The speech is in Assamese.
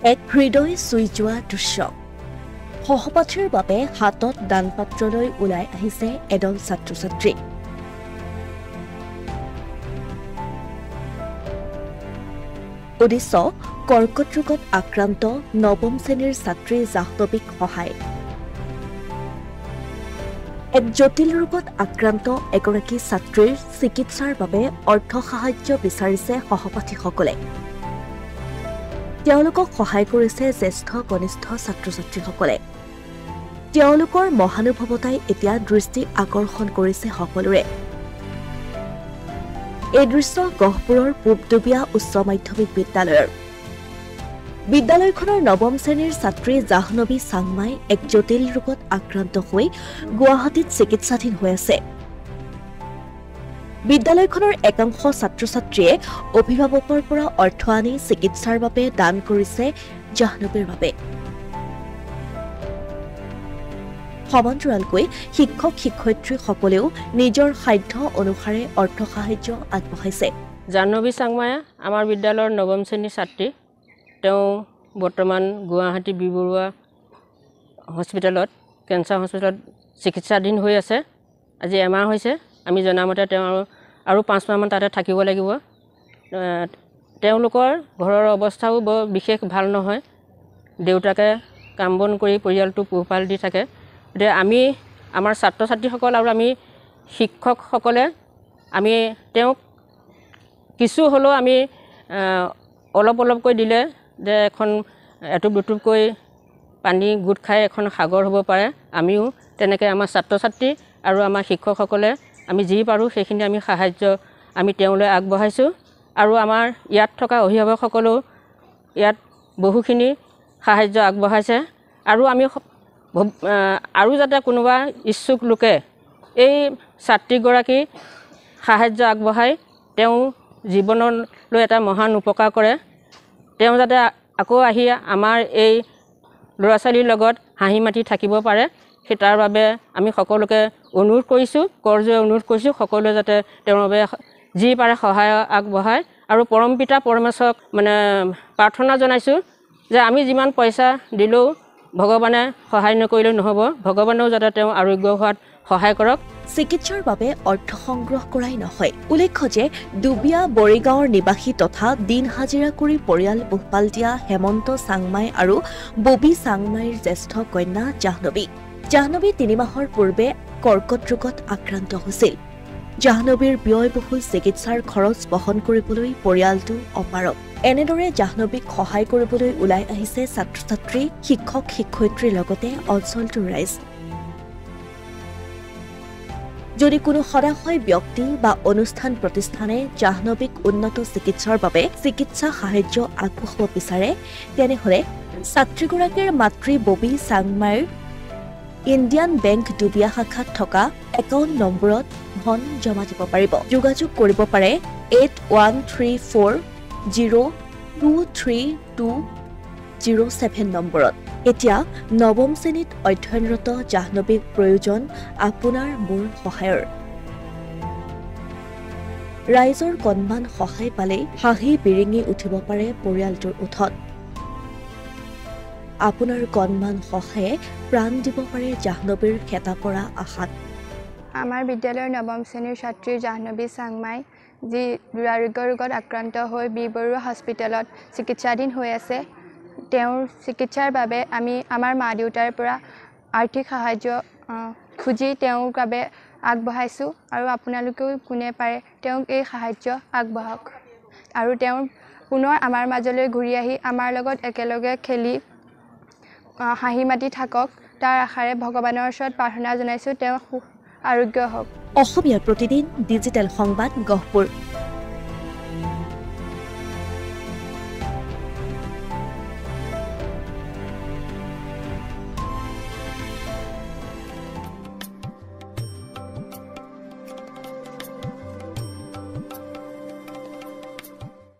এক হৃদয় চুই যোৱা দৃশ্য সহপাঠীৰ বাবে হাতত দানপাত্ৰলৈ ওলাই আহিছে এদল ছাত্ৰ-ছাত্ৰী। উদ্দেশ্য কৰ্কট ৰোগত আক্ৰান্ত নৱম শ্ৰেণীৰ ছাত্ৰী জাহ্নৱীক সহায়। এক জটিল ৰোগত আক্ৰান্ত এগৰাকী ছাত্ৰীৰ চিকিৎসাৰ বাবে অৰ্থ সাহায্য বিচাৰিছে সহপাঠীসকলে। তেওঁলোকক সহায় কৰিছে জ্যেষ্ঠ কনিষ্ঠ ছাত্ৰ-ছাত্ৰীসকলে। তেওঁলোকৰ মহানুভৱতাই এতিয়া দৃষ্টি আকৰ্ষণ কৰিছে সকলোৰে। এই দৃশ্য গহপুৰৰ পূবদুবীয়া উচ্চ মাধ্যমিক বিদ্যালয়ৰ। বিদ্যালয়খনৰ নৱম শ্ৰেণীৰ ছাত্ৰী জাহ্নৱী চাংমাই এক জটিল ৰোগত আক্ৰান্ত হৈ গুৱাহাটীত চিকিৎসাধীন হৈ আছে। বিদ্যালয়খনৰ একাংশ ছাত্ৰ-ছাত্ৰীয়ে অভিভাৱকৰ পৰা অৰ্থ আনি চিকিৎসাৰ বাবে দান কৰিছে জাহ্নৱীৰ বাবে। সমান্তৰালকৈ শিক্ষক-শিক্ষয়িত্ৰীসকলেও নিজৰ সাধ্য অনুসাৰে অৰ্থ সাহায্য আগবঢ়াইছে। জাহ্নৱী চাংমাই আমাৰ বিদ্যালয়ৰ নৱম শ্ৰেণীৰ ছাত্ৰী। তেওঁ বৰ্তমান গুৱাহাটী বি বৰুৱা হস্পিটেলত কেঞ্চাৰ হস্পিটেলত চিকিৎসাধীন হৈ আছে। আজি এমাহ হৈছে। আমি জনামতে তেওঁ আৰু 5 মাহমান তাতে থাকিব লাগিব। তেওঁলোকৰ ঘৰৰ অৱস্থাও বৰ বিশেষ ভাল নহয়। দেউতাকে কাম বন কৰি পৰিয়ালটো পোহপাল দি থাকে। গতিকে আমি আমাৰ ছাত্ৰ-ছাত্ৰীসকল আৰু আমি শিক্ষকসকলে আমি তেওঁক কিছু হ'লেও আমি অলপকৈ দিলে যে এখন এটুপ দুটুপকৈ পানী গোট খাই এখন সাগৰ হ'ব পাৰে। আমিও তেনেকৈ আমাৰ ছাত্ৰ-ছাত্ৰী আৰু আমাৰ শিক্ষকসকলে আমি যি পাৰোঁ সেইখিনি আমি সাহায্য আমি তেওঁলৈ আগবঢ়াইছোঁ। আৰু আমাৰ ইয়াত থকা অভিভাৱকসকলেও ইয়াত বহুখিনি সাহায্য আগবঢ়াইছে। আৰু আমি আৰু যাতে কোনোবা ইচ্ছুক লোকে এই ছাত্ৰীগৰাকী সাহায্য আগবঢ়াই তেওঁ জীৱনলৈ এটা মহান উপকাৰ কৰে। তেওঁ যাতে আকৌ আহি আমাৰ এই ল'ৰা ছোৱালীৰ লগত হাঁহি মাতি থাকিব পাৰে, সেই তাৰ বাবে আমি সকলোকে অনুৰোধ কৰিছোঁ, কৰজোৰে অনুৰোধ কৰিছোঁ সকলোৱে যাতে তেওঁৰ বাবে যি পাৰে সহায় আগবঢ়ায়। আৰু পৰমপিতা পৰমেশ্বৰক প্ৰাৰ্থনা জনাইছোঁ যে আমি যিমান পইচা দিলেও ভগৱানে সহায় নকৰিলেও নহ'ব, ভগৱানেও যাতে তেওঁ আৰোগ্য হোৱাত সহায় কৰক। চিকিৎসাৰ বাবে অৰ্থ সংগ্ৰহ কৰাই নহয়। উল্লেখ্য যে দুবিয়া বৰিগাঁৱৰ নিবাসী তথা দিন হাজিৰা কৰি পৰিয়াল পোহপাল দিয়া হেমন্ত চাংমাই আৰু ববী চাংমাইৰ জ্যেষ্ঠ কন্যা জাহ্নৱী। জাহ্নৱী 3 মাহৰ পূৰ্বে কৰ্কট ৰোগত আক্ৰান্ত হৈছিল। জাহ্নৱীৰ ব্যয়বহুল চিকিৎসাৰ খৰচ বহন কৰিবলৈ পৰিয়ালটো অপাৰগ। এনেদৰে জাহ্নৱীক সহায় কৰিবলৈ ওলাই আহিছে ছাত্ৰ-ছাত্ৰী, শিক্ষক-শিক্ষয়িত্ৰীৰ লগতে অঞ্চলটোৰ ৰাইজ। যদি কোনো সদাশয় ব্যক্তি বা অনুষ্ঠান প্ৰতিষ্ঠানে জাহ্নৱীক উন্নত চিকিৎসাৰ বাবে চিকিৎসা সাহায্য আগবঢ়াব বিচাৰে তেনেহ'লে ছাত্ৰীগৰাকীৰ মাতৃ ববী চাংমাইৰ ইণ্ডিয়ান বেংক দুবিয়া শাখাত থকা একাউণ্ট নম্বৰত ধন জমা দিব পাৰিব। যোগাযোগ কৰিব পাৰে 8134023207 নম্বৰত। এতিয়া নৱম শ্ৰেণীত অধ্যয়নৰত জাহ্নৱীক প্ৰয়োজন আপোনাৰ মোৰ সহায়ৰ। ৰাইজৰ কণমান সহায় পালেই হাঁহি বিৰিঙি উঠিব পাৰে পৰিয়ালটোৰ ওঠত। আপোনাৰ কণমান সহায়ে প্ৰাণ দিব পাৰে জাহ্নৱীৰ খেতা পৰা আশাত। আমাৰ বিদ্যালয়ৰ নৱম শ্ৰেণীৰ ছাত্ৰী জাহ্নৱী চাংমাই যি দুৰাৰোগ্য ৰোগত আক্ৰান্ত হৈ বি বৰুৱা হস্পিটেলত চিকিৎসাধীন হৈ আছে, তেওঁৰ চিকিৎসাৰ বাবে আমি আমাৰ মা দেউতাৰ পৰা আৰ্থিক সাহায্য খুজি তেওঁৰ বাবে আগবঢ়াইছোঁ। আৰু আপোনালোকেও কোনে পাৰে তেওঁক এই সাহায্য আগবঢ়াওক আৰু তেওঁ পুনৰ আমাৰ মাজলৈ ঘূৰি আহি আমাৰ লগত একেলগে খেলি হাঁহি মাতি থাকক, তাৰ আশাৰে ভগৱানৰ ওচৰত প্ৰাৰ্থনা জনাইছোঁ তেওঁ আৰোগ্য হওক। অসমীয়া প্ৰতিদিন ডিজিটেল সংবাদ গহপুৰ।